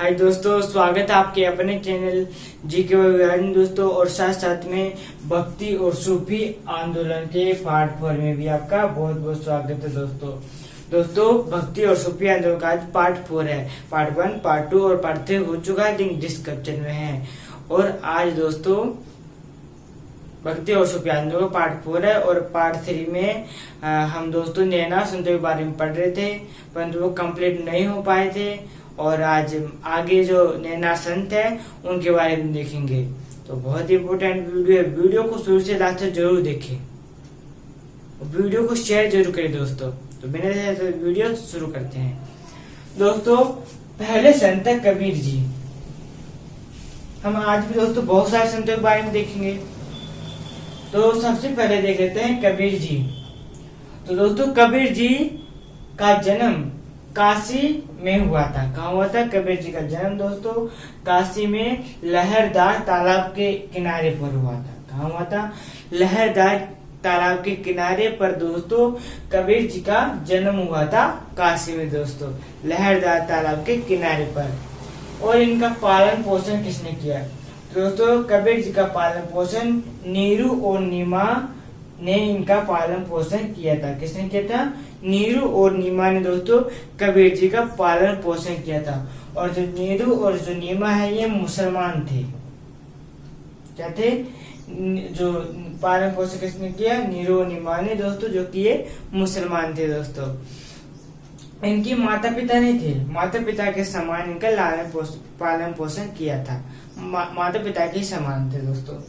हाय दोस्तों, स्वागत है आपके अपने चैनल जीके विज्ञान दोस्तों। और साथ साथ में भक्ति और सूफी आंदोलन के पार्ट 4 में भी आपका बहुत बहुत स्वागत है दोस्तों। भक्ति और सूफी आंदोलन का आज पार्ट 4 है। पार्ट 1, पार्ट 2 और पार्ट 3 हो चुका है, लिंक डिस्क्रिप्शन में है। और आज दोस्तों भक्ति और सूफी आंदोलन का पार्ट 4 है। और पार्ट 3 में हम दोस्तों नैना संतों के बारे में पढ़ रहे थे, परंतु वो कंप्लीट नहीं हो पाए थे। और आज आगे जो नैना संत है उनके बारे में देखेंगे। तो बहुत ही इम्पोर्टेंट वीडियो है, वीडियो को शुरू से लास्ट तक जरूर देखें, वीडियो को शेयर जरूर करें दोस्तों। तो बिना तो वीडियो शुरू करते हैं दोस्तों। पहले संत है कबीर जी। हम आज भी दोस्तों बहुत सारे संतों के बारे में देखेंगे। तो सबसे पहले देख लेते हैं कबीर जी। तो दोस्तों कबीर जी का जन्म काशी में हुआ था। कहाँ हुआ था कबीर जी का जन्म दोस्तों? काशी में लहरदार तालाब के किनारे पर हुआ था। कहाँ हुआ था? लहरदार तालाब के किनारे पर दोस्तों कबीर जी का जन्म हुआ था, काशी में दोस्तों, लहरदार तालाब के किनारे पर। और इनका पालन पोषण किसने किया? दोस्तों कबीर जी का पालन पोषण नीरू और नीमा ने इनका पालन पोषण किया था। किसने किया था? नीरू और नीमा ने दोस्तों कबीर जी का पालन पोषण किया था। और जो नीरू और जो नीमा है ये मुसलमान थे। क्या थे? जो पालन पोषण किसने किया? नीरू और नीमा ने दोस्तों, जो कि ये मुसलमान थे दोस्तों। इनकी माता पिता नहीं थे, माता पिता के समान इनका पालन पोषण किया था। माता पिता के समान थे दोस्तों।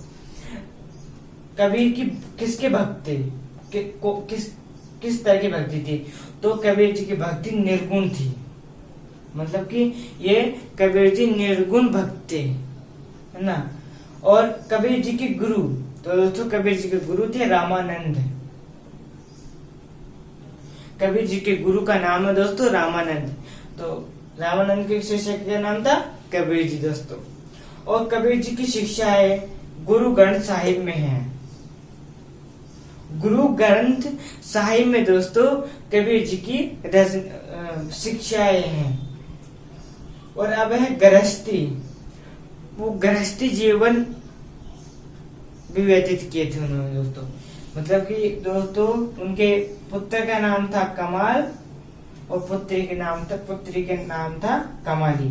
कबीर की किसके भक्त थे? किस तरह की भक्ति थी? तो कबीर जी की भक्ति निर्गुण थी। मतलब कि ये कबीर जी निर्गुण भक्त थे, है ना। और कबीर जी के गुरु, तो दोस्तों कबीर जी के गुरु थे रामानंद। कबीर जी के गुरु का नाम है दोस्तों रामानंद। तो रामानंद के शिष्य का नाम था कबीर जी दोस्तों। और कबीर जी की शिक्षाएं गुरु ग्रंथ साहिब में है। गुरु ग्रंथ साहिब में दोस्तों कबीर जी की शिक्षाएं हैं। और अब है गृहस्थी। वो गृहस्थी जीवन भी व्यतीत किए थे उन्होंने दोस्तों। मतलब कि दोस्तों उनके पुत्र का नाम था कमाल और पुत्री के नाम था कमाली।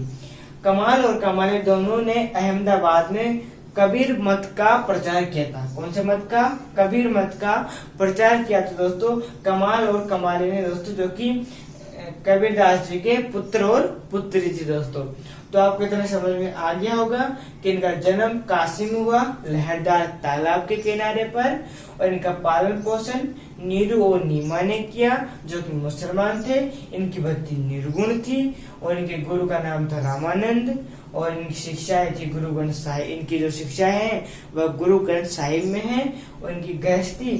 कमाल और कमाली दोनों ने अहमदाबाद में कबीर मत का प्रचार किया था। कौन से मत का? कबीर मत का प्रचार किया था दोस्तों कमाल और कमाली ने दोस्तों, जो कि कबीरदास जी के पुत्र और पुत्री थी दोस्तों। तो आपको इतना समझ में आ गया होगा कि इनका जन्म काशी में हुआ, लहरदार तालाब के किनारे पर। और इनका पालन पोषण नीरू और नीमा ने किया, जो कि मुसलमान थे। इनकी भक्ति निर्गुण थी। और इनके गुरु का नाम था रामानंद। और इनकी शिक्षाएं थी गुरु ग्रंथ साहिब। इनकी जो शिक्षाएं हैं वह गुरु ग्रंथ साहिब में है। और इनकी गृहस्थी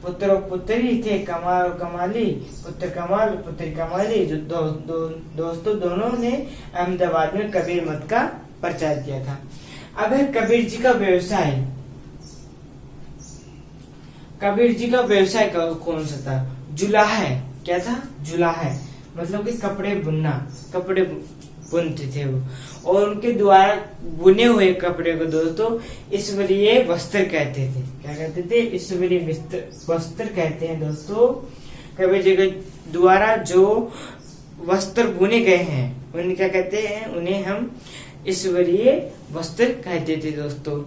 पुत्र और पुत्री थे, कमाल और कमाली, पुत्र कमाल और पुत्री कमाली, जो दोस्तों दोनों ने अहमदाबाद में कबीर मत का प्रचार किया था। अब है कबीर जी का व्यवसाय। कबीर जी का व्यवसाय कौन सा था? जुलाहा। क्या था? जुलाहा, मतलब कि कपड़े बुनना, कपड़े बुनते थे वो। और उनके द्वारा बुने हुए कपड़े को दोस्तों ईश्वरीय वस्त्र कहते थे। क्या कहते थे? ईश्वरीय वस्त्र कहते हैं दोस्तों। कबीर जी के द्वारा जो वस्त्र बुने गए हैं उन्हें क्या कहते हैं? उन्हें हम ईश्वरीय वस्त्र कहते थे दोस्तों।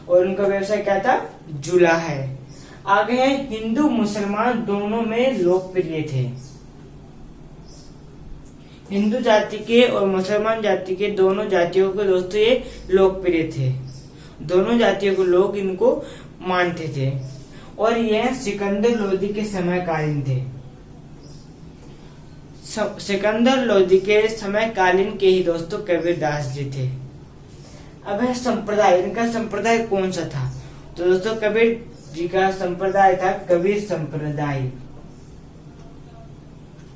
और उनका व्यवसाय क्या था? जुलाहा है। आगे है हिंदू मुसलमान दोनों में लोकप्रिय थे। हिंदू जाति के और मुसलमान जाति के दोनों जातियों को दोस्तों ये लोकप्रिय थे। दोनों जातियों को लोग इनको मानते थे। और यह सिकंदर लोदी के समकालीन थे। सिकंदर लोदी के समकालीन के ही दोस्तों कबीरदास जी थे। अब है संप्रदाय। इनका संप्रदाय कौन सा था? तो दोस्तों कबीर जी का संप्रदाय था कबीर संप्रदाय।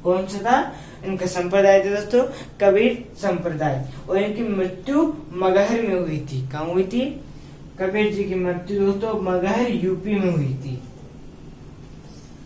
कौन सा था? इनका संप्रदाय था दोस्तों कबीर संप्रदाय। और इनकी मृत्यु मगहर में हुई थी। कहाँ हुई थी? कबीर जी की मृत्यु दोस्तों मगहर यूपी में हुई थी,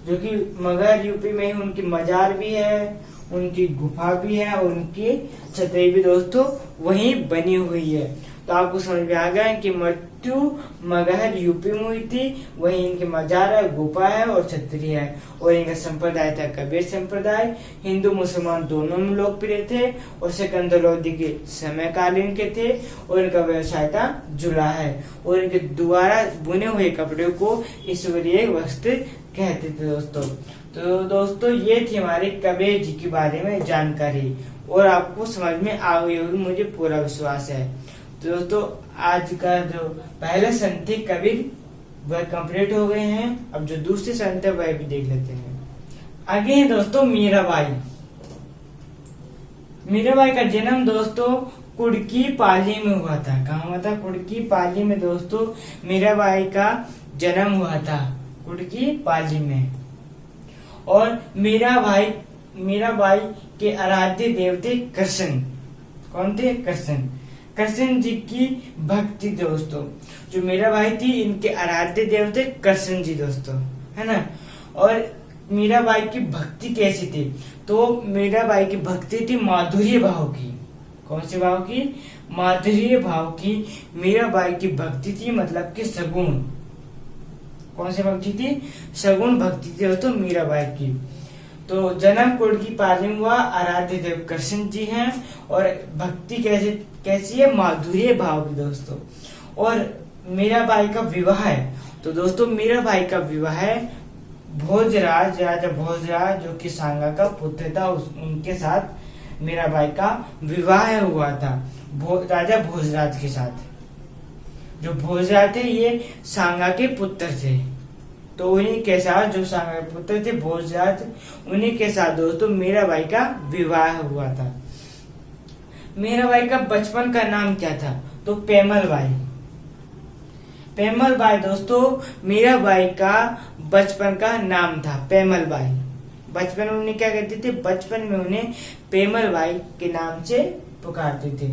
जो कि मगहर यूपी में ही उनकी मजार भी है। उनकी गुफा भी है और उनकी छतरी भी दोस्तों वहीं बनी हुई है। तो आपको समझ में आ गया कि मृत्यु मगहर यूपी में हुई थी, वहीं इनके मजार है, गुफा है और छतरी है। और इनका संप्रदाय था कबीर संप्रदाय। हिंदू मुसलमान दोनों में लोकप्रिय थे और सिकंदर लोदी के समयकालीन के थे। और इनका व्यवसाय था जुला है और इनके द्वारा बुने हुए कपड़े को ईश्वरीय वस्त्र कहते थे दोस्तों। तो दोस्तों ये थी हमारी कबीर जी के बारे में जानकारी और आपको समझ में आ गई होगी, मुझे पूरा विश्वास है। तो दोस्तों आज का जो पहले संत थे कबीर वह कंप्लीट हो गए हैं। अब जो दूसरे संत है वह भी देख लेते हैं। आगे है दोस्तों मीराबाई। मीराबाई का जन्म दोस्तों कुड़की पाली में हुआ था। कहाँ हुआ था? कुड़की पाली में दोस्तों मीराबाई का जन्म हुआ था, कुड़की पाली में। और मीराबाई के आराध्य देवते कृष्ण। कौन थे? कृष्ण। कृष्ण जी की भक्ति दोस्तों, जो मीराबाई थी इनके आराध्य देवते कृष्ण जी दोस्तों, है ना। और मीराबाई की भक्ति कैसी थी? तो मीराबाई की भक्ति थी माधुर्य भाव की। कौन से भाव की? माधुर्य भाव की मीराबाई की भक्ति थी, मतलब कि सगुण। कौन सी भक्ति थी? सगुण भक्ति थी दोस्तों मीराबाई की। तो जन्म कुड़की पाली में हुआ, आराध्य देव कृष्ण जी हैं और भक्ति कैसी है? माधुर्य भाव की दोस्तों। और मीराबाई का विवाह है, तो दोस्तों मीराबाई का विवाह है भोजराज, राजा भोजराज जो कि सांगा का पुत्र था, उनके साथ मीराबाई का विवाह हुआ था, राजा भोजराज के साथ। जो भोजराज थे ये सांगा के पुत्र थे, तो उन्हीं के साथ, जो सांगा के पुत्र थे भोजराज, उन्हीं के साथ दोस्तों मीराबाई का विवाह हुआ था। मीराबाई का बचपन का नाम क्या था? तो पेमलबाई। पेमलबाई दोस्तों मीराबाई का बचपन का नाम था, पेमलबाई। बचपन में उन्हें क्या कहते थे? बचपन में उन्हें पेमलबाई के नाम से पुकारते थे।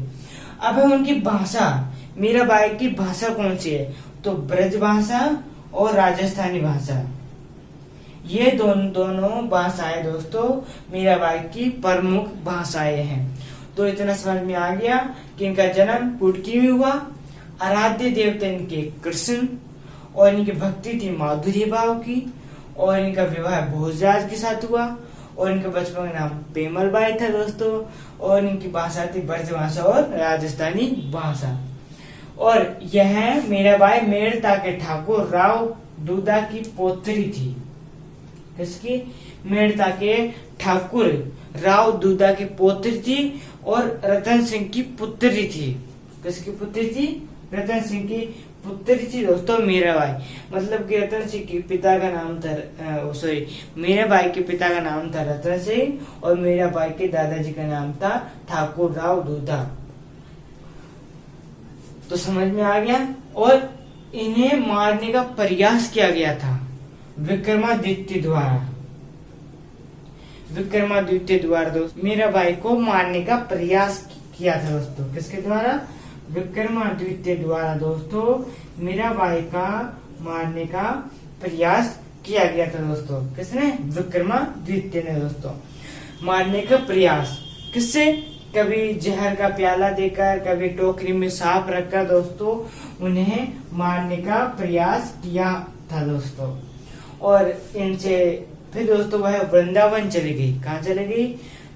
अब है उनकी भाषा। मीराबाई की भाषा कौन सी है? तो ब्रज भाषा और राजस्थानी भाषा। ये दोनों भाषाएं दोस्तों मीराबाई की प्रमुख भाषाएं हैं। तो इतना समझ में आ गया कि इनका जन्म कुड़की में हुआ, आराध्य देवता इनके कृष्ण और इनकी भक्ति थी माधुर्य भाव की, और इनका विवाह भोजराज के साथ हुआ, और इनके बचपन का नाम पेमलबाई था दोस्तों, और इनकी भाषा थी ब्रज भाषा और राजस्थानी भाषा। और यह मीराबाई मेड़ता के ठाकुर राव दूधा की पोत्री थी। किसकी? मेड़ता के ठाकुर राव दूधा की पोत्री थी और रतन सिंह की पुत्री थी। किसकी पुत्री थी? रतन सिंह की पुत्री थी दोस्तों मीराबाई। मतलब कि रतन सिंह के पिता का नाम था, सॉरी, मीराबाई के पिता का नाम था रतन सिंह और मीराबाई के दादाजी का नाम था ठाकुर राव दूधा। तो समझ में आ गया। और इन्हें मारने का प्रयास किया गया था विक्रमादित्य द्वारा। विक्रमादित्य द्वारा दोस्तों मीराबाई को मारने का प्रयास किया था दोस्तों। किसके द्वारा? विक्रमादित्य द्वारा दोस्तों मीराबाई का मारने का प्रयास किया गया था दोस्तों। किसने? विक्रमादित्य ने दोस्तों मारने का प्रयास। किससे? कभी जहर का प्याला देकर, कभी टोकरी में सांप रखकर दोस्तों उन्हें मारने का प्रयास किया था दोस्तों। और इनसे फिर दोस्तों वह वृंदावन चली गई। कहाँ चली गई?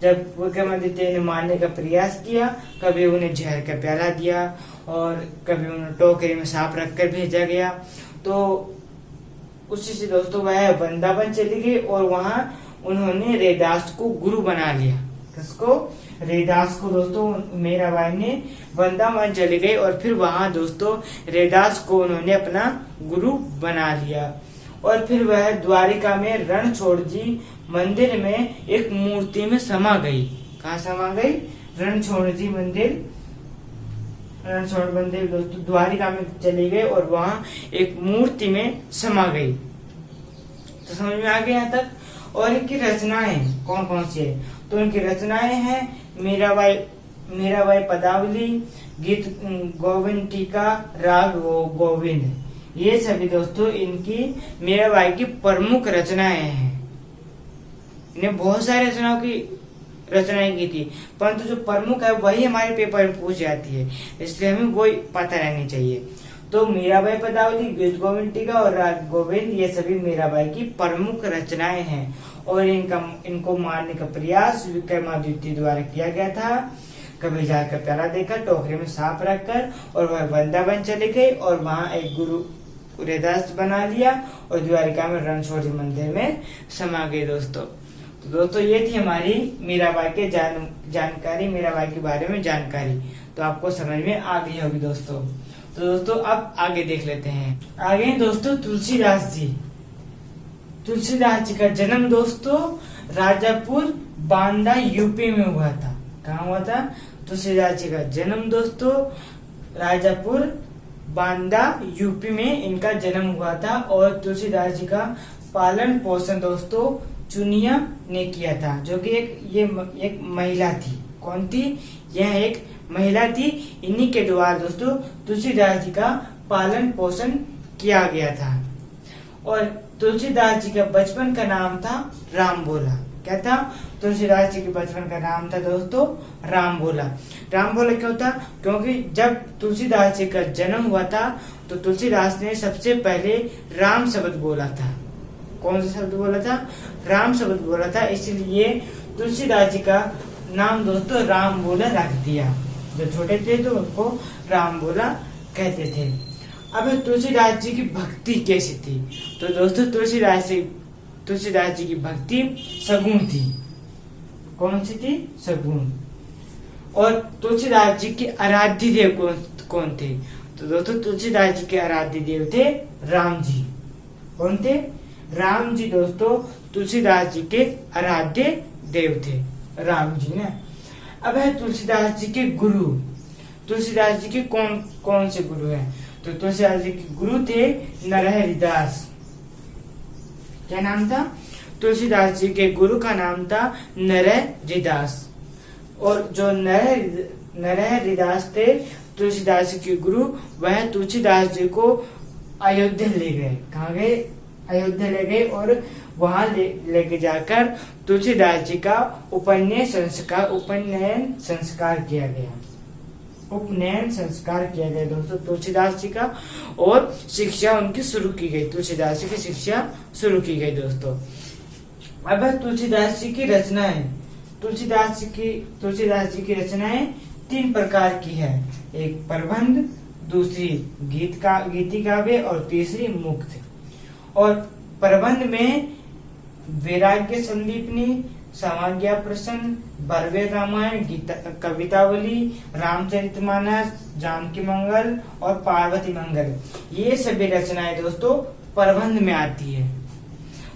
जब विक्रमादित्य ने मारने का प्रयास किया, कभी उन्हें जहर का प्याला दिया और कभी उन्हें टोकरी में सांप रखकर भेजा गया। तो उसी से दोस्तों वह वृंदावन चली गई और वहां उन्होंने रैदास को गुरु बना लिया। किसको? रैदास को दोस्तों मीराबाई ने वृंदावन चली गई और फिर वहां दोस्तों रैदास को उन्होंने अपना गुरु बना लिया। और फिर वह द्वारिका में रणछोड़ जी मंदिर में एक मूर्ति में समा गई। कहाँ समा गई? रणछोड़ जी मंदिर, रणछोड़ मंदिर दोस्तों द्वारिका में चली गई और वहां एक मूर्ति में समा गई। तो समझ में आ गया यहाँ तक। और इनकी रचनाएं कौन कौन सी है? तो इनकी रचनाएं हैं मीराबाई पदावली, गीत गोविंद टीका, राग गोविंद। ये सभी दोस्तों इनकी मीराबाई की प्रमुख रचनाएं हैं। इन्हें बहुत सारी रचनाओं की रचनाएं की थी, परंतु जो प्रमुख है वही हमारे पेपर में पूछ जाती है, इसलिए हमें वही पता रहनी चाहिए। तो मीराबाई पदावली, गीत गोविंद टीका और राग गोविंद ये सभी मीराबाई की प्रमुख रचनाएं हैं और इनको मारने का प्रयास विक्रमादित्य द्वारा किया गया था। कभी जाकर प्याला देखा, टोकरी में सांप रखकर और वह वृंदावन चले गए और वहां एक गुरु रैदास बना लिया और द्वारिका में रणछोड़ मंदिर में समा गए दोस्तों। तो दोस्तों ये थी हमारी मीराबाई के जानकारी, मीराबाई के बारे में जानकारी, तो आपको समझ में आ गई होगी दोस्तों। तो दोस्तों अब आगे देख लेते हैं। आगे दोस्तों तुलसीदास जी। तुलसीदास जी का जन्म दोस्तों राजापुर बांदा यूपी में हुआ था। कहाँ हुआ था? तुलसीदास जी का जन्म दोस्तों राजापुर बांदा यूपी में इनका जन्म हुआ था और तुलसीदास जी का पालन पोषण दोस्तों चुनिया ने किया था, जो कि एक महिला थी। कौन थी? यह एक महिला थी। इन्हीं के द्वारा दोस्तों तुलसीदास जी का पालन पोषण किया गया था। और तुलसीदास जी का बचपन का नाम था राम भोला। क्या था? तुलसीदास जी के बचपन का नाम था दोस्तों राम भोला। राम भोला क्यों था? क्योंकि जब तुलसीदास जी का जन्म हुआ था तो तुलसीदास ने सबसे पहले राम शब्द बोला था। कौन सा शब्द बोला था? राम शब्द बोला था, इसलिए तुलसीदास जी का नाम दोस्तों राम भोला रख दिया। जो छोटे थे तो उनको राम भोला कहते थे। अब तुलसीदास जी की भक्ति कैसी थी? तो दोस्तों तुलसीदास जी की भक्ति सगुण थी। कौन सी थी? सगुण। और तुलसीदास जी के आराध्य देव कौन थे? तो दोस्तों तुलसीदास जी के आराध्य देव थे राम जी। कौन थे? राम जी दोस्तों तुलसीदास जी के आराध्य देव थे, राम जी ने। अब है तुलसीदास जी के गुरु। तुलसीदास जी के कौन से गुरु हैं? तो तुलसीदास जी के गुरु थे नरहरिदास। क्या नाम था? तुलसीदास जी के गुरु का नाम था नरहरिदास। और जो नरहरिदास थे तुलसीदास जी के गुरु, वह तुलसीदास जी को अयोध्या ले गए। कहाँ गए? अयोध्या ले गए और वहां लेके जाकर तुलसीदास जी का उपनयन संस्कार किया गया। उपनयन संस्कार किया गया दोस्तों तुलसीदास जी का, और शिक्षा उनकी शुरू की गई। तुलसीदास जी की शिक्षा शुरू की गई दोस्तों। अब तुलसीदास जी की रचनाएं। तुलसीदास जी की रचनाएं 3 प्रकार की है। एक प्रबंध, दूसरी गीति काव्य और तीसरी मुक्त। और प्रबंध में वैराग्य संदीपनी, समाज्ञा प्रसन्न, बर्वे रामायण, कवितावली, रामचरितमानस, जानकी मंगल और पार्वती मंगल, ये सभी रचनाएं दोस्तों प्रबंध में आती है।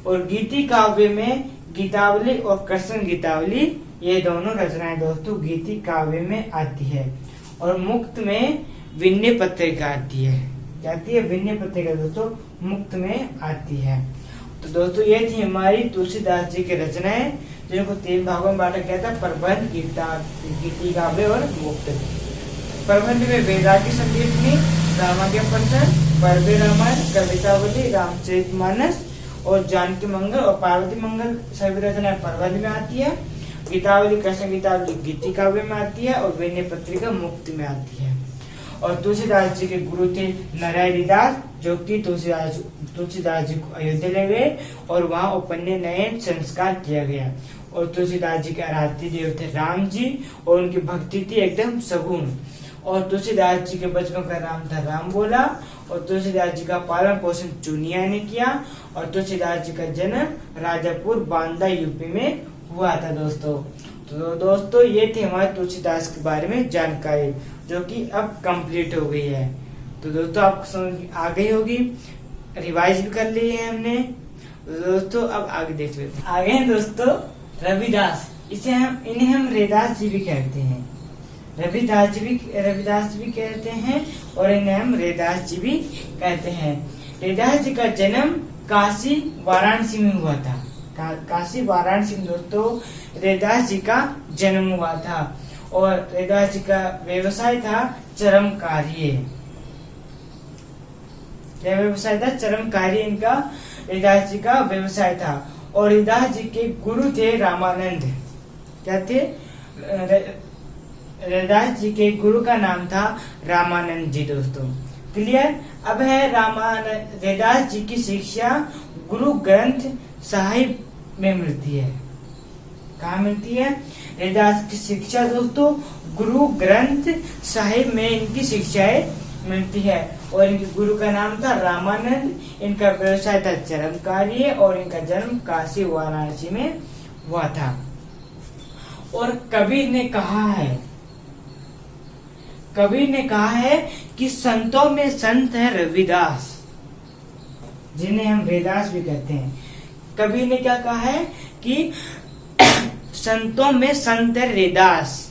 और गीति काव्य में गीतावली और कृष्ण गीतावली, ये दोनों रचनाएं दोस्तों गीति काव्य में आती है। और मुक्त में विनय पत्रिका आती है। क्या आती है? विनय पत्रिका दोस्तों मुक्त में आती है। तो दोस्तों ये थी हमारी तुलसीदास जी की रचनाएं, जिनको 3 भागों में बांटा गया था, प्रबंध, गीति काव्य और मुक्त। प्रबंध में वैराग्य संदीपनी, रामाज्ञा प्रसन्न, बर्वे रामायण, कवितावली, रामचरितमानस और जानकी मंगल और पार्वती मंगल सभी रचनाएं प्रबंध में आती है। गीतावली, कृष्ण गीतावली गीति काव्य में आती है और विनय पत्रिका मुक्त में आती है। और तुलसीदास जी के गुरु थे नरहरिदास, जो कि तुलसीदास जी को अयोध्या ले गए और वहां उपनयन संस्कार किया गया। और तुलसीदास जी के आराध्य देव थे राम जी और उनकी भक्ति थी एकदम सगुण। और तुलसीदास जी के बचपन का नाम था राम भोला। और तुलसीदास जी का पालन पोषण चुनिया ने किया। और तुलसीदास जी का जन्म राजापुर बांदा यूपी में हुआ था दोस्तों। तो दोस्तों ये थी हमारे तुलसीदास के बारे में जानकारी, जो कि अब कंप्लीट हो गई है। तो दोस्तों आपको समझ आ गई होगी, रिवाइज भी कर ली है हमने। दोस्तों अब आगे देख लेते हैं। आगे हैं दोस्तों रविदास। इन्हें हम रैदास जी भी कहते हैं। रविदास जी भी कहते हैं और इन्हें हम रैदास जी भी कहते हैं। रैदास जी का जन्म काशी वाराणसी में हुआ था। काशी वाराणसी में दोस्तों रैदास जी का जन्म हुआ था। और रैदास जी का व्यवसाय था चरम कार्य। क्या व्यवसाय था? चरम कार्य इनका रैदास जी का व्यवसाय था। और रैदास जी के गुरु थे रामानंद। क्या थे? रैदास जी के गुरु का नाम था रामानंद जी दोस्तों। क्लियर? अब है रैदास जी की शिक्षा गुरु ग्रंथ साहिब में मिलती है। कहाँ मिलती है? रैदास की शिक्षा दोस्तों गुरु ग्रंथ साहिब में इनकी शिक्षाएं मिलती है। और इनके गुरु का नाम था रामानंद। इनका व्यवसाय था चरमकारी और इनका जन्म काशी वाराणसी में हुआ था। और कबीर ने कहा है कि संतों में संत है रविदास, जिन्हें हम रैदास भी कहते हैं। कबीर ने क्या कहा है कि संतों में संत है रैदास,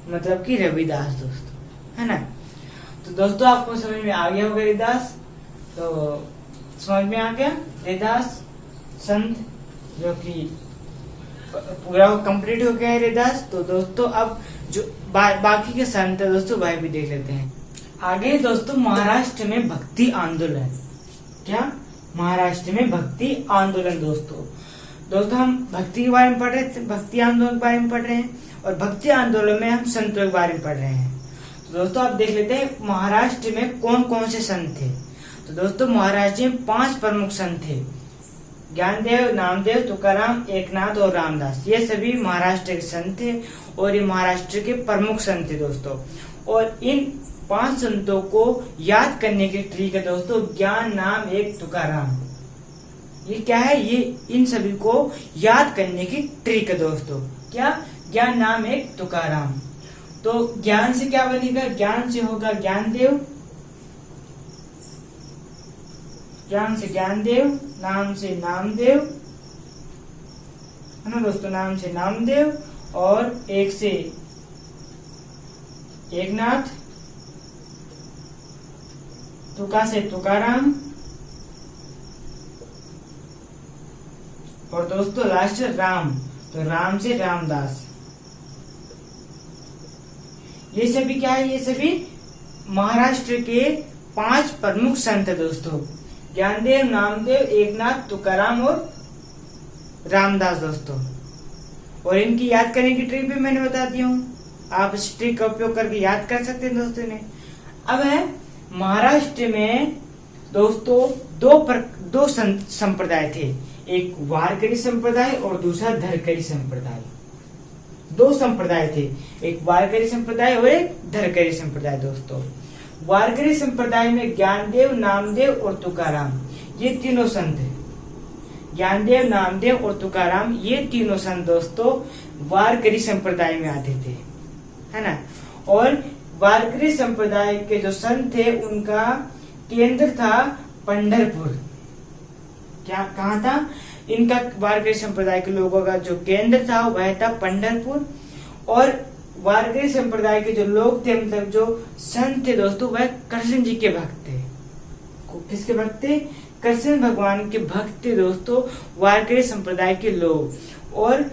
मतलब कि रविदास दोस्तों, है ना। तो दोस्तों आपको समझ में आ गया होगा रैदास, तो समझ में आ गया रैदास संत, जो कि पूरा कंप्लीट हो गया है रैदास। तो दोस्तों अब जो बाकी के संत है दोस्तों वह भी देख लेते हैं। आगे दोस्तों महाराष्ट्र में भक्ति आंदोलन। क्या? महाराष्ट्र में भक्ति आंदोलन दोस्तों हम भक्ति के बारे में पढ़ रहे थे, भक्ति आंदोलन के बारे में पढ़ रहे हैं, और भक्ति आंदोलन में हम संतों के बारे में पढ़ रहे हैं। तो दोस्तों आप देख लेते हैं महाराष्ट्र में कौन कौन से संत थे। तो दोस्तों महाराष्ट्र में 5 प्रमुख संत थे, ज्ञानदेव, नामदेव, तुकाराम, एकनाथ और रामदास। ये सभी महाराष्ट्र के संत थे और ये महाराष्ट्र के प्रमुख संत थे दोस्तों। और इन 5 संतों को याद करने की ट्रिक है दोस्तों ज्ञान, नाम, एक, तुकाराम। ये क्या है? ये इन सभी को याद करने की ट्रिक है दोस्तों। क्या? ज्ञान, नाम, एक, तुकाराम। तो ज्ञान से क्या बनेगा? ज्ञान से होगा ज्ञानदेव, ज्ञान से ज्ञानदेव, नाम से नामदेव, है ना दोस्तों, नाम से नामदेव, और एक से एकनाथ, तुका से तुकाराम, और दोस्तों लास्ट राम, तो राम से रामदास। ये सभी क्या है? ये सभी महाराष्ट्र के 5 प्रमुख संत है दोस्तों, ज्ञानदेव, नामदेव, एकनाथ, तुकाराम और रामदास दोस्तों। और इनकी याद करने की ट्रिक भी मैंने बता दी हूँ, आप इस ट्रिक का उपयोग करके याद कर सकते हैं दोस्तों ने। अब है महाराष्ट्र में दोस्तों दो संप्रदाय थे, एक वारकरी संप्रदाय और दूसरा धरकरी संप्रदाय। 2 संप्रदाय थे, एक वारकरी संप्रदाय और एक धरकरी संप्रदाय दोस्तों। वारकरी संप्रदाय में ज्ञानदेव, नामदेव और तुकाराम, ये तीनों संत हैं। ज्ञानदेव, नामदेव और तुकाराम, ये तीनों संत दोस्तों वारकरी संप्रदाय में आते थे, है ना। और वारकरी संप्रदाय के जो संत थे उनका केंद्र था पंढरपुर। क्या? कहाँ था? इनका वारकरी संप्रदाय के लोगों का जो केंद्र था वह था पंढरपुर। और वारकरी संप्रदाय के जो लोग थे, मतलब जो संत थे दोस्तों, वह कृष्ण जी के भक्त थे। किसके भक्त थे? कृष्ण भगवान के भक्त थे दोस्तों वारकरी संप्रदाय के लोग। और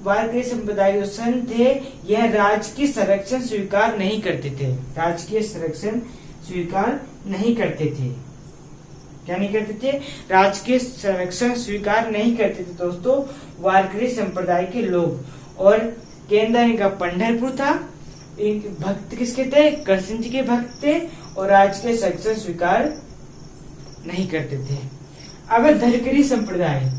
वारकरी संप्रदाय जो संत थे यह राजकीय संरक्षण स्वीकार नहीं करते थे, राजकीय संरक्षण स्वीकार नहीं करते थे। क्या नहीं करते थे? राजकीय संरक्षण स्वीकार नहीं करते थे दोस्तों वारकरी संप्रदाय के लोग। और केंद्र इनका पंढरपुर था। भक्त किसके थे? कृष्ण जी के भक्त थे और राजकीय संरक्षण स्वीकार नहीं करते थे। अब धरकरी संप्रदाय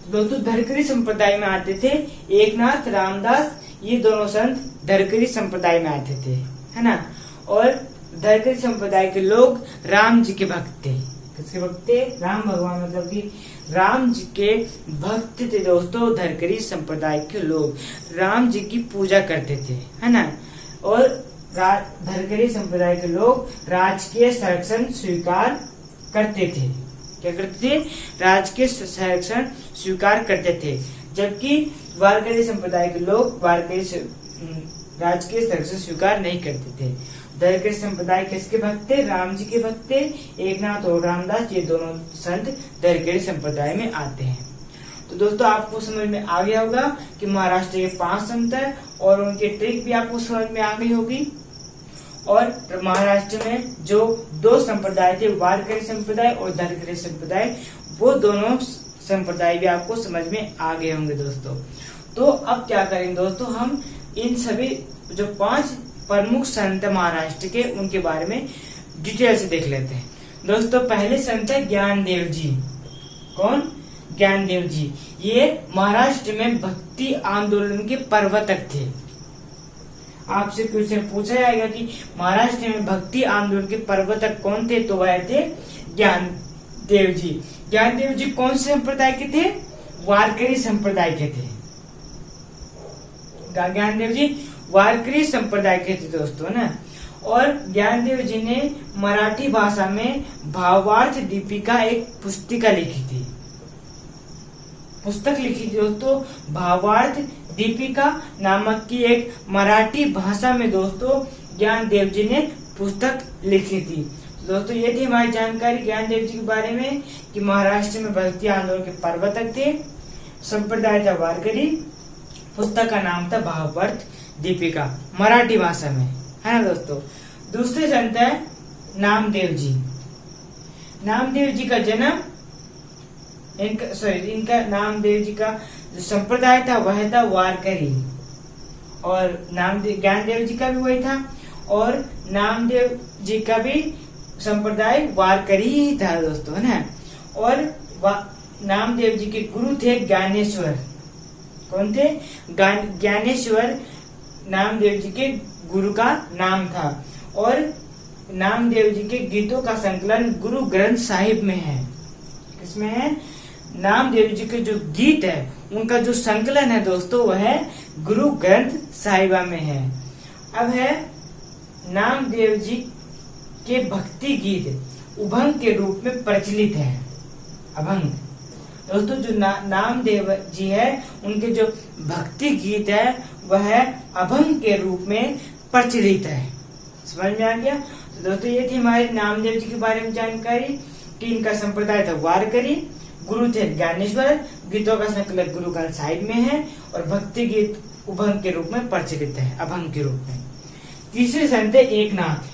दोस्तों, धरकरी संप्रदाय में आते थे एकनाथ, रामदास, ये दोनों संत धरकरी संप्रदाय में आते थे, है ना। और धरकरी संप्रदाय के लोग राम जी के भक्त थे। किसके भक्त थे? राम भगवान, मतलब कि राम जी के भक्त थे दोस्तों धरकरी संप्रदाय के लोग, राम जी की पूजा करते थे, है ना। और धरकरी संप्रदाय के लोग राजकीय संरक्षण स्वीकार करते थे। क्या करते थे? राजकीय संरक्षण स्वीकार करते थे। जबकि वारकरी संप्रदाय के लोग राजकीय संरक्षण स्वीकार नहीं करते थे। धरकरी संप्रदाय किसके भक्त थे? राम जी के भक्त थे। एकनाथ और रामदास, ये दोनों संत धरकरी संप्रदाय में आते हैं। तो दोस्तों आपको समझ में आ गया होगा कि महाराष्ट्र के 5 संत है और उनकी ट्रिक भी आपको समझ में आ गई होगी। और महाराष्ट्र में जो 2 संप्रदाय थे, वारकरी संप्रदाय और धरकरी संप्रदाय, वो दोनों संप्रदाय भी आपको समझ में आ गए होंगे दोस्तों। तो अब क्या करेंगे दोस्तों, हम इन सभी जो 5 प्रमुख संत महाराष्ट्र के उनके बारे में डिटेल से देख लेते हैं। दोस्तों पहले संत है ज्ञानदेव जी। कौन? ज्ञानदेव जी। ये महाराष्ट्र में भक्ति आंदोलन के प्रवर्तक थे। आपसे क्वेश्चन पूछा जाएगा कि महाराष्ट्र में भक्ति आंदोलन के प्रवर्तक कौन थे, तो वह थे ज्ञानदेव जी। ज्ञानदेव जी कौन से संप्रदाय के थे? वारकरी संप्रदाय के थे। ज्ञानदेव जी वारकरी संप्रदाय के थे दोस्तों ना। और ज्ञानदेव जी ने मराठी भाषा में भावार्थ दीपिका एक पुस्तिका लिखी थी, पुस्तक लिखी थी दोस्तों। भावार्थ दीपिका नामक की एक मराठी भाषा में दोस्तों ज्ञानदेव जी ने पुस्तक लिखी थी। दोस्तों ये थी हमारी जानकारी ज्ञानदेव जी के बारे में कि महाराष्ट्र में भक्ति आंदोलन के प्रवर्तक थे, संप्रदाय था वारकरी, पुस्तक का नाम था भावार्थ दीपिका, मराठी भाषा में, है ना दोस्तों। दूसरे संत है नामदेव जी। नामदेव जी का जन्म इनका नामदेव जी का जो संप्रदाय था वह था वारकरी, और ज्ञानदेव जी का भी वही था, और नामदेव जी का भी संप्रदाय वारकरी ही था दोस्तों, है ना। और नामदेव जी के गुरु थे ज्ञानेश्वर। कौन थे? ज्ञानेश्वर नामदेव जी के गुरु का नाम था। और नामदेव जी के गीतों का संकलन गुरु ग्रंथ साहिब में है। किसमें है? नामदेव जी के जो गीत है उनका जो संकलन है दोस्तों वह गुरु ग्रंथ साहिबा में है। अब है नामदेव जी के भक्ति गीत उभंग के रूप में प्रचलित है। अभंग दोस्तों जो नामदेव जी है उनके जो भक्ति गीत है वह अभंग के रूप में प्रचलित है। समझ में आ गया? तो दोस्तों ये थी हमारे नामदेव जी के बारे में जानकारी कि इनका संप्रदाय था वारकरी, गुरु थे ज्ञानेश्वर, गीतों का संकलन गुरु ग्रंथ साहिब में है, और भक्ति गीत उभंग के रूप में प्रचलित है, अभंग के रूप में। तीसरे संत है एकनाथ।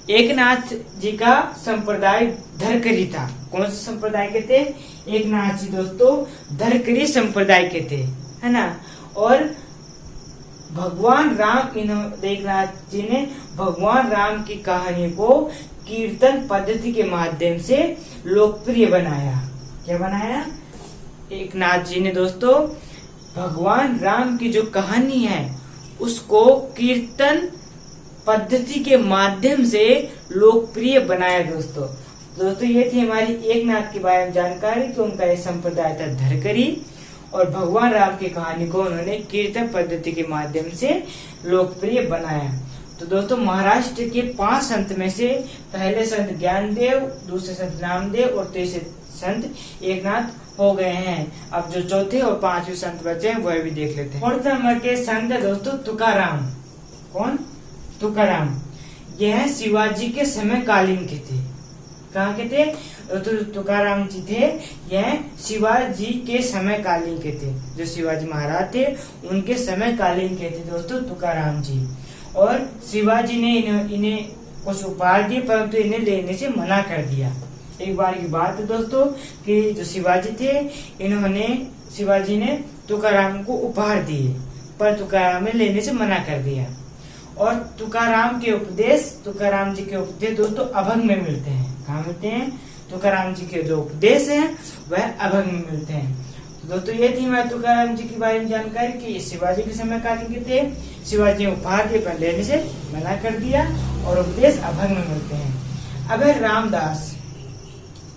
एकनाथ जी का संप्रदाय धरकरी था। कौन से संप्रदाय के थे? एकनाथ जी दोस्तों धरकरी संप्रदाय के थे, है ना। और भगवान राम एकनाथ जी ने भगवान राम की कहानी को कीर्तन पद्धति के माध्यम से लोकप्रिय बनाया। क्या बनाया? एकनाथ जी ने दोस्तों भगवान राम की जो कहानी है उसको कीर्तन पद्धति के माध्यम से लोकप्रिय बनाया दोस्तों ये थी हमारी एकनाथ के बारे में जानकारी कि उनका एक संप्रदाय था धरकरी, और भगवान राम की कहानी को उन्होंने कीर्तन पद्धति के माध्यम से लोकप्रिय बनाया। तो दोस्तों महाराष्ट्र के 5 संत में से पहले संत ज्ञानदेव, दूसरे संत नामदेव और तीसरे संत एकनाथ हो गए हैं। अब जो चौथे और 5वें संत बचे हैं वह भी देख लेते हैं। 4 नंबर के संत है दोस्तों तुकाराम। कौन? तुकाराम। यह शिवाजी के समय कालीन के थे। कहाँ के थे? तो तुकाराम जी थे, यह शिवाजी के समय कालीन के थे। जो शिवाजी महाराज थे उनके समय कालीन के थे दोस्तों तुकाराम जी। और शिवाजी ने इन्हें कुछ उपहार दिए परंतु इन्हें लेने से मना कर दिया। एक बार की बात है दोस्तों कि जो शिवाजी थे शिवाजी ने तुकाराम को उपहार दिए पर तुकाराम ने लेने से मना कर दिया। और तुकाराम जी के उपदेश दोस्तों अभंग में मिलते हैं। कहाँ मिलते हैं? तुकाराम जी के जो उपदेश हैं वह अभंग में मिलते हैं। तो दोस्तों ये थी हमारे तुकाराम जी के बारे में जानकारी कि शिवाजी के समय कालीन के थे, शिवाजी ने उपहार दिए पर लेने से मना कर दिया और उपदेश अभंग में मिलते हैं। अब है रामदास।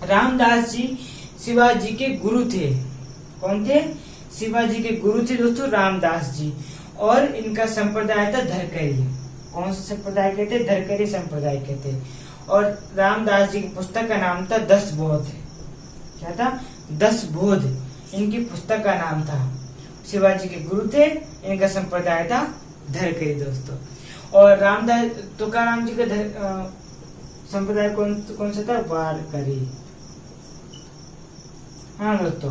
रामदास जी शिवाजी के गुरु थे। कौन थे? शिवाजी के गुरु थे दोस्तों रामदास जी, और इनका संप्रदाय था धरकरी। कौन सा संप्रदाय के थे? धरकरी संप्रदाय के थे। और रामदास जी की पुस्तक का नाम था 10 बोध। क्या था? 10 बोध इनकी पुस्तक का नाम था। शिवाजी के गुरु थे, इनका संप्रदाय था धरकरी दोस्तों। और रामदास तुकाराम जी का संप्रदाय कौन सा था? वारकरी। हाँ दोस्तों,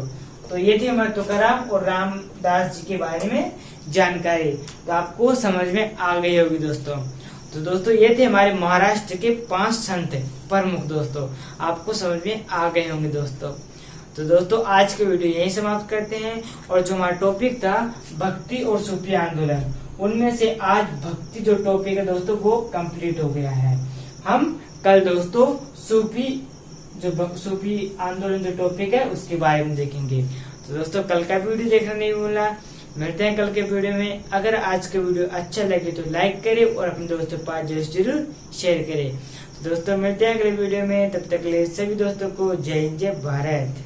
तो ये थी हमारे तुकाराम और रामदास जी के बारे में जानकारी। तो आपको समझ में आ गई होगी दोस्तों। तो दोस्तों ये थे हमारे महाराष्ट्र के 5 संत प्रमुख। दोस्तों आपको समझ में आ गए होंगे दोस्तों। तो दोस्तों आज के वीडियो यही समाप्त करते हैं। और जो हमारा टॉपिक था भक्ति और सूफी आंदोलन, उनमें से आज भक्ति जो टॉपिक है दोस्तों वो कंप्लीट हो गया है। हम कल दोस्तों सूफी आंदोलन जो टॉपिक है उसके बारे में देखेंगे। तो दोस्तों कल का वीडियो देखना नहीं भूलना। मिलते हैं कल के वीडियो में। अगर आज के वीडियो अच्छा लगे तो लाइक करें और अपने दोस्तों के पास जरूर शेयर करें। तो दोस्तों मिलते हैं अगले वीडियो में, तब तक के लिए सभी दोस्तों को जय हिंद जय भारत।